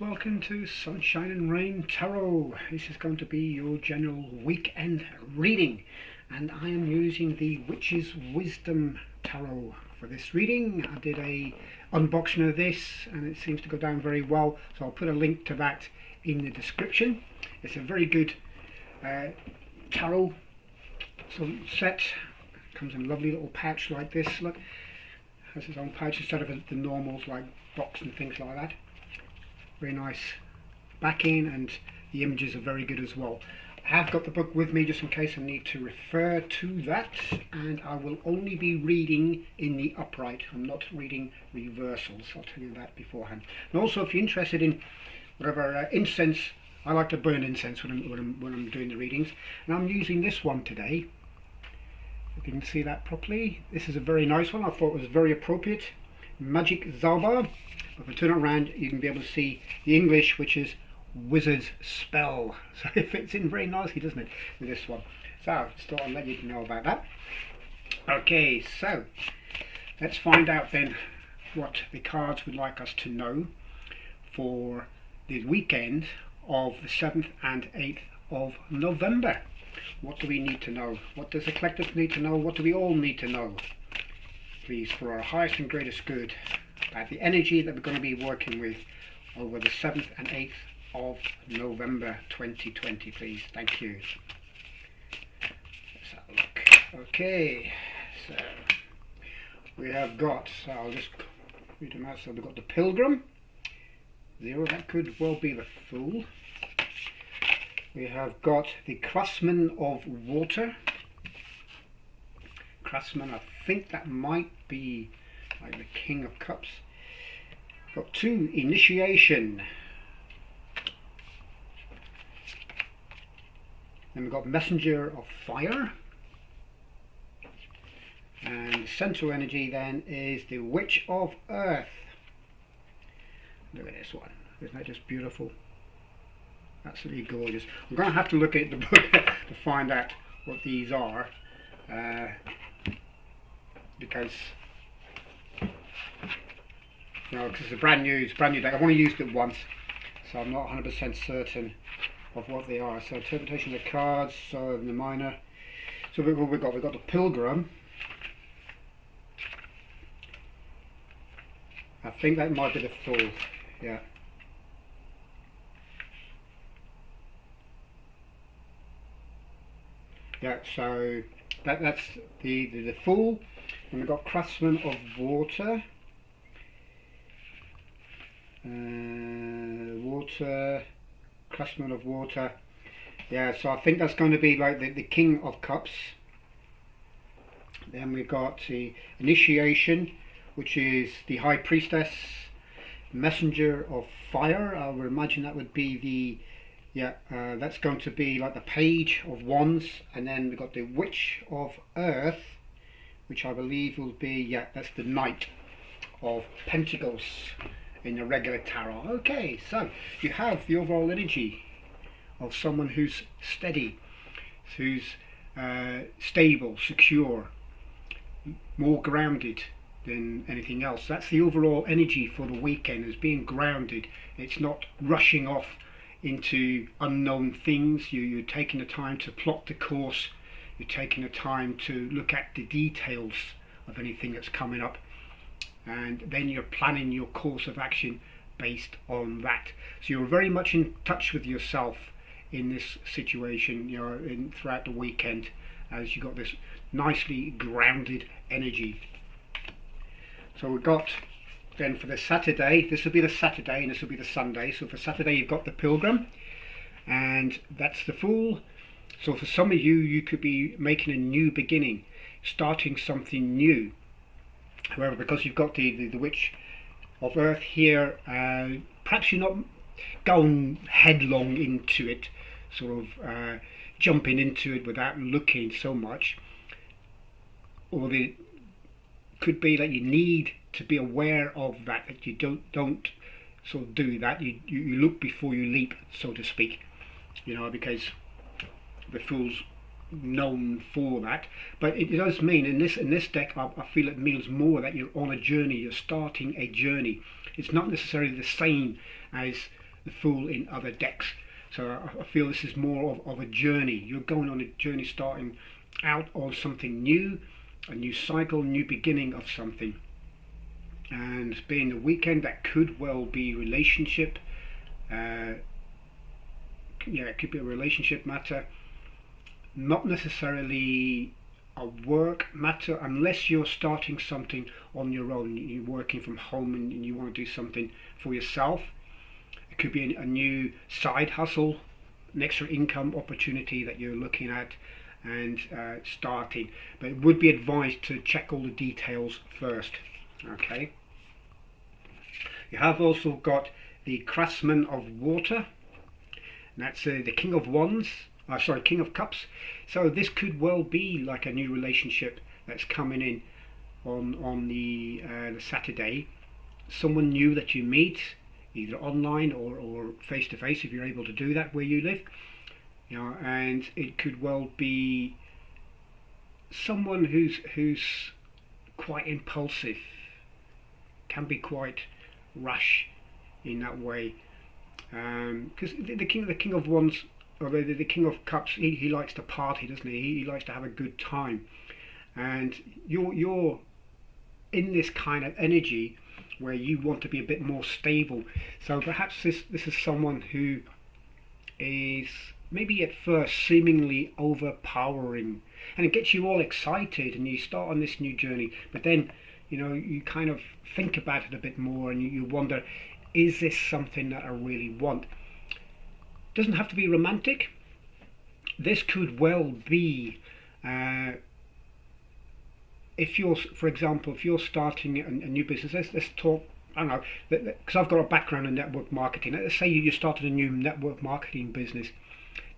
welcome to Sunshine and Rain Tarot. This is going to be your general weekend reading, and I am using the Witch's Wisdom Tarot for this reading. I did a unboxing of this and it seems to go down very well, so I'll put a link to that in the description. It's a very good tarot set. It comes in a lovely little pouch like this. Look, it has its own pouch instead of the normals like box and things like that. Very nice backing, and the images are very good as well. I have got the book with me just in case I need to refer to that, and I will only be reading in the upright. I'm not reading reversals, I'll tell you that beforehand. And also, if you're interested in whatever incense, I like to burn incense when I'm doing the readings, and I'm using this one today. If you can see that properly, this is a very nice one. I thought it was very appropriate. Magic Zauber. If I turn it around, you can be able to see the English, which is Wizard's Spell. So it fits in very nicely, doesn't it, with this one. So just thought I'd let you know about that. Okay, so let's find out then what the cards would like us to know for the weekend of the 7th and 8th of November. What do we need to know? What does the collective need to know? What do we all need to know? Please, for our highest and greatest good, about the energy that we're going to be working with over the 7th and 8th of November 2020, please. Thank you. Let's have a look. Okay, so we have got, so I'll just read them out. So we've got the Pilgrim, 0, that could well be the Fool. We have got the Craftsman of Water. Craftsman, I think that might be like the King of Cups. Got 2, Initiation. Then we've got Messenger of Fire. And the central energy then is the Witch of Earth. Look at this one. Isn't that just beautiful? Absolutely gorgeous. I'm going to have to look at the book to find out what these are. Because because it's a brand new deck. I've only used it once, so I'm not 100% certain of what they are. So interpretation of the cards, so the minor. So we've got the Pilgrim. I think that might be the Fool. Yeah. Yeah. So that's the Fool. And we've got Craftsman of Water. Craftsman of Water. Yeah, so I think that's going to be like the King of Cups. Then we've got the Initiation, which is the High Priestess. Messenger of Fire, I would imagine that would be the, that's going to be like the Page of Wands. And then we've got the Witch of Earth, which I believe will be, that's the Knight of Pentacles in the regular tarot. Okay, so you have the overall energy of someone who's steady, who's stable, secure, more grounded than anything else. That's the overall energy for the weekend, as being grounded. It's not rushing off into unknown things. You're taking the time to plot the course. You're taking the time to look at the details of anything that's coming up, and then you're planning your course of action based on that. So you're very much in touch with yourself in this situation, throughout the weekend, as you got this nicely grounded energy. So we've got then for the Saturday, this will be the Saturday and this will be the Sunday. So for Saturday you've got the Pilgrim, and that's the Fool. So for some of you, you could be making a new beginning, starting something new. However, because you've got the Witch of Earth here, perhaps you're not going headlong into it, sort of jumping into it without looking so much. Or it could be that you need to be aware of that you don't sort of do that. You look before you leap, so to speak. Because the Fool's known for that, but it does mean in this deck, I feel it means more that you're on a journey, you're starting a journey. It's not necessarily the same as the Fool in other decks. So I feel this is more of a journey. You're going on a journey, starting out on something new, a new cycle, new beginning of something. And being the weekend, that could well be relationship. Yeah, it could be a relationship matter, not necessarily a work matter, unless you're starting something on your own. You're working from home and you want to do something for yourself. It could be a new side hustle, an extra income opportunity that you're looking at and starting. But it would be advised to check all the details first. Okay. You have also got the Craftsman of Water. And that's the King of Wands. King of Cups. So this could well be like a new relationship that's coming in on the Saturday. Someone new that you meet, either online or face to face, if you're able to do that where you live. You know, and it could well be someone who's quite impulsive, can be quite rash in that way. Because the King of Wands, or the King of Cups, he likes to party, doesn't he? He likes to have a good time, and you're in this kind of energy where you want to be a bit more stable. So perhaps this is someone who is maybe at first seemingly overpowering, and it gets you all excited, and you start on this new journey. But then, you know, you kind of think about it a bit more, and you wonder, is this something that I really want? Doesn't have to be romantic. This could well be, if you're, for example, if you're starting a new business. Let's talk. I don't know, because I've got a background in network marketing. Let's say you started a new network marketing business.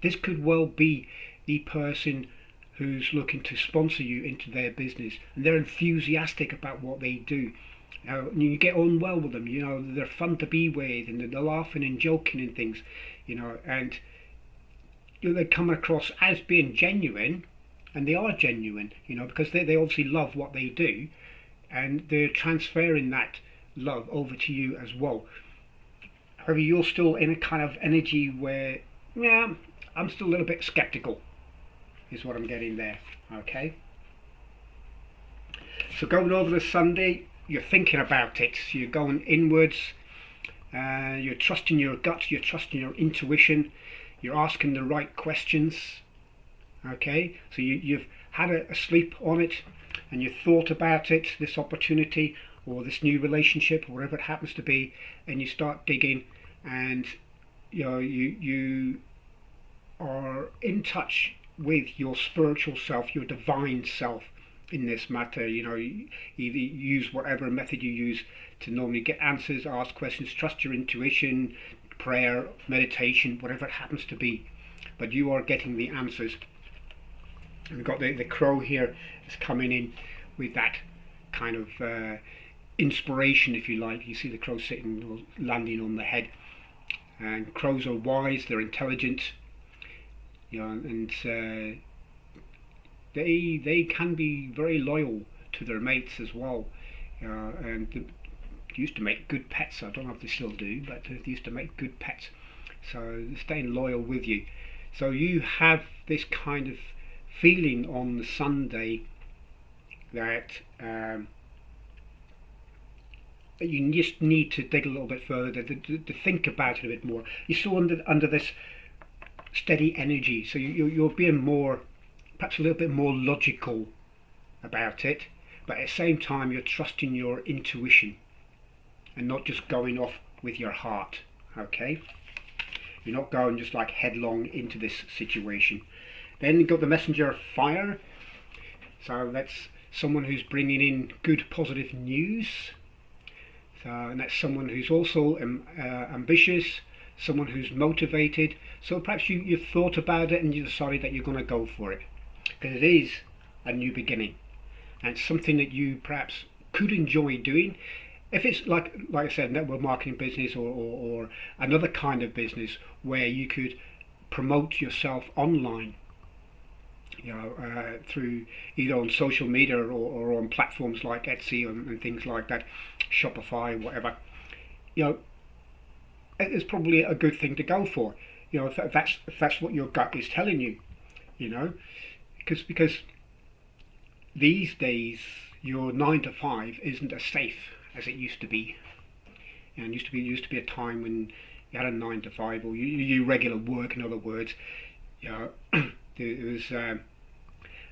This could well be the person who's looking to sponsor you into their business, and they're enthusiastic about what they do. You get on well with them. You know, they're fun to be with, and they're laughing and joking and things. You know, and they come across as being genuine, and they are genuine. You know, because they obviously love what they do, and they're transferring that love over to you as well. However, you're still in a kind of energy where, yeah, I'm still a little bit skeptical, is what I'm getting there. Okay. So going over the Sunday, you're thinking about it. So you're going inwards. You're trusting your gut. You're trusting your intuition. You're asking the right questions. Okay. So you've had a sleep on it, and you thought about it, this opportunity or this new relationship, or whatever it happens to be, and you start digging, and you know you are in touch with your spiritual self, your divine self in this matter. You know, you either use whatever method you use to normally get answers, ask questions, trust your intuition, prayer, meditation, whatever it happens to be, but you are getting the answers. And we've got the crow here is coming in with that kind of inspiration, if you like. You see the crow sitting or landing on the head, and crows are wise, they're intelligent, you know, and they can be very loyal to their mates as well, and they used to make good pets. I don't know if they still do, but they used to make good pets, so they're staying loyal with you. So you have this kind of feeling on the Sunday that you just need to dig a little bit further, to think about it a bit more. You're still under this steady energy, so you're being more, perhaps a little bit more logical about it, but at the same time you're trusting your intuition and not just going off with your heart. Okay, you're not going just like headlong into this situation. Then you've got the Messenger of Fire, so that's someone who's bringing in good positive news. So, and that's someone who's also ambitious, someone who's motivated. So perhaps you've thought about it and you decided that you're going to go for it, because it is a new beginning, and something that you perhaps could enjoy doing. If it's like I said, network marketing business, or another kind of business where you could promote yourself online, you know, through either on social media or on platforms like Etsy and things like that, Shopify, whatever. You know, it's probably a good thing to go for. You know, if that's what your gut is telling you. You know, because these days your 9 to 5 isn't as safe as it used to be. And used to be a time when you had a 9 to 5, or you regular work. In other words, you know, there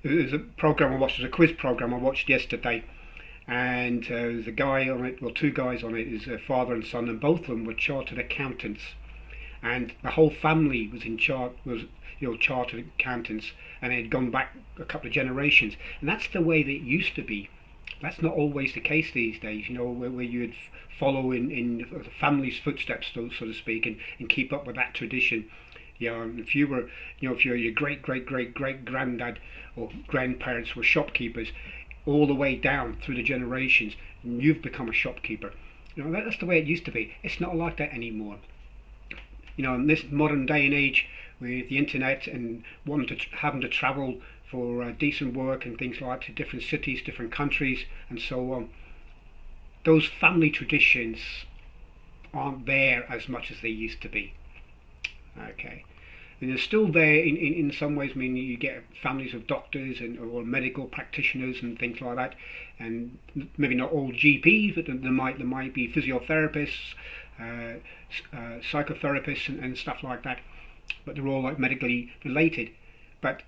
was a program I watched. It was a quiz program I watched yesterday, and there was a guy on it. Well, two guys on it. Is a father and son, and both of them were chartered accountants, and the whole family was chartered accountants, and they had gone back a couple of generations, and that's the way that it used to be. That's not always the case these days, you know, where you'd follow in the family's footsteps, so to speak, and keep up with that tradition. You know, if you were, you know, if your great granddad or grandparents were shopkeepers, all the way down through the generations, and you've become a shopkeeper. You know, that's the way it used to be. It's not like that anymore. You know, in this modern day and age, with the internet and having to travel for decent work and things like that to different cities, different countries, and so on, those family traditions aren't there as much as they used to be. Okay, and they're still there in some ways. I mean, you get families of doctors or medical practitioners and things like that, and maybe not all GPs, but there might be physiotherapists, psychotherapists, and stuff like that. But they're all like medically related. But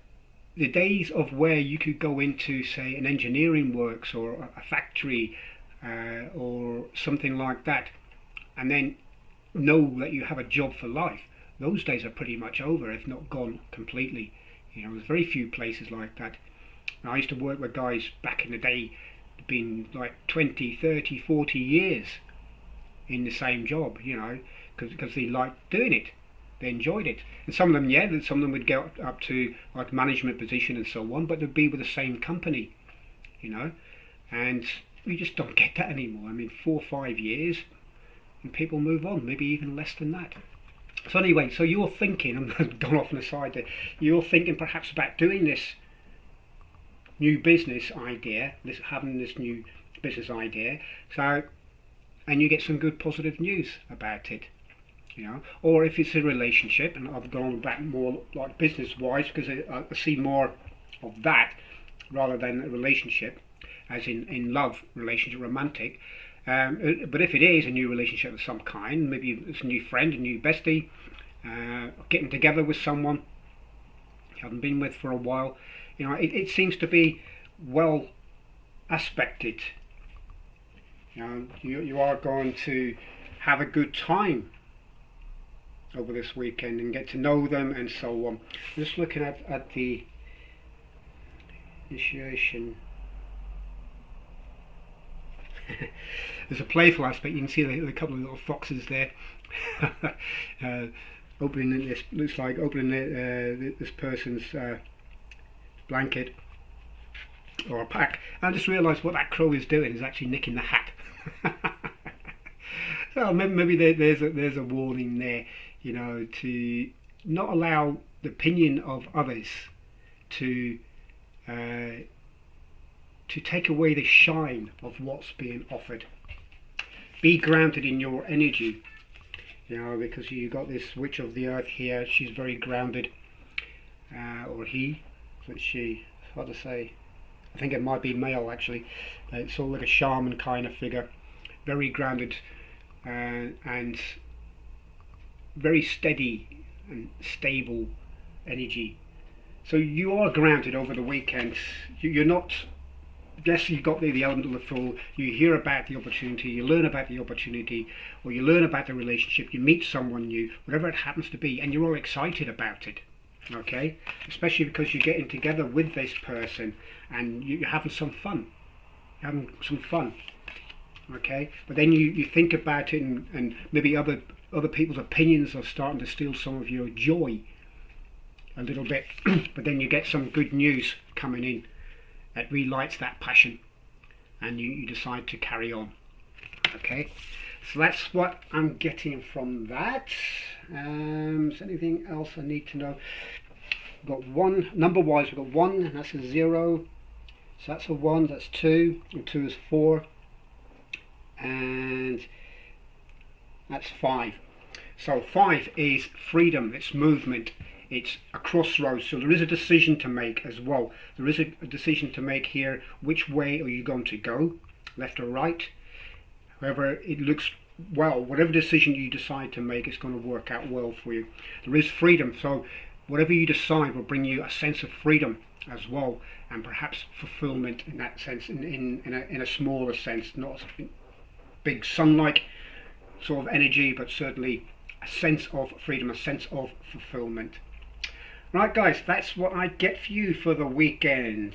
the days of where you could go into, say, an engineering works or a factory or something like that, and then know that you have a job for life, those days are pretty much over, if not gone completely. You know, there's very few places like that. And I used to work with guys back in the day, been like 20, 30, 40 years in the same job, you know, because they liked doing it. They enjoyed it. And some of them, yeah, some of them would get up to like management position and so on, but they'd be with the same company, you know. And we just don't get that anymore. I mean, 4 or 5 years, and people move on, maybe even less than that. So anyway, so you're thinking, I'm gone off on the side there, you're thinking perhaps about doing this new business idea, having this new business idea, so, and you get some good positive news about it. You know, or if it's a relationship, and I've gone back more like business-wise because I see more of that rather than a relationship, as in love relationship, romantic. But if it is a new relationship of some kind, maybe it's a new friend, a new bestie, getting together with someone you haven't been with for a while, you know, it seems to be well aspected. You know, you are going to have a good time over this weekend and get to know them and so on. Just looking at the initiation. There's a playful aspect. You can see a couple of little foxes there. Opening this, looks like opening this person's blanket or a pack. And I just realised what that crow is doing is actually nicking the hat. So maybe there's a warning there, you know, to not allow the opinion of others to take away the shine of what's being offered. Be grounded in your energy, you know, because you got this witch of the earth here. She's very grounded, or he, but she, it's hard to say. I think it might be male actually. It's all like a shaman kind of figure, very grounded and very steady and stable energy. So you are grounded over the weekend. You're not. Yes, you've got the element of the fool. You hear about the opportunity, you learn about the opportunity, or you learn about the relationship. You meet someone new, whatever it happens to be, and you're all excited about it. Okay, especially because you're getting together with this person and you're having some fun. Okay, but then you think about it, and maybe other people's opinions are starting to steal some of your joy a little bit. But then you get some good news coming in that relights that passion, and you decide to carry on. Okay, so that's what I'm getting from that. Is there anything else I need to know? We've got one, number wise we've got 1, and that's a 0, so that's a 1, that's 2, and 2 is 4, and that's 5. So 5 is freedom, it's movement, it's a crossroads. So there is a decision to make as well. There is a decision to make here. Which way are you going to go, left or right? However it looks, well, whatever decision you decide to make is going to work out well for you. There is freedom, so whatever you decide will bring you a sense of freedom as well, and perhaps fulfillment in that sense, in a smaller sense, not a big sun-like sort of energy, but certainly a sense of freedom, a sense of fulfillment. Right guys, that's what I get for you for the weekend.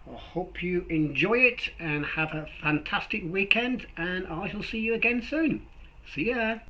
I hope you enjoy it and have a fantastic weekend, and I shall see you again soon. See ya.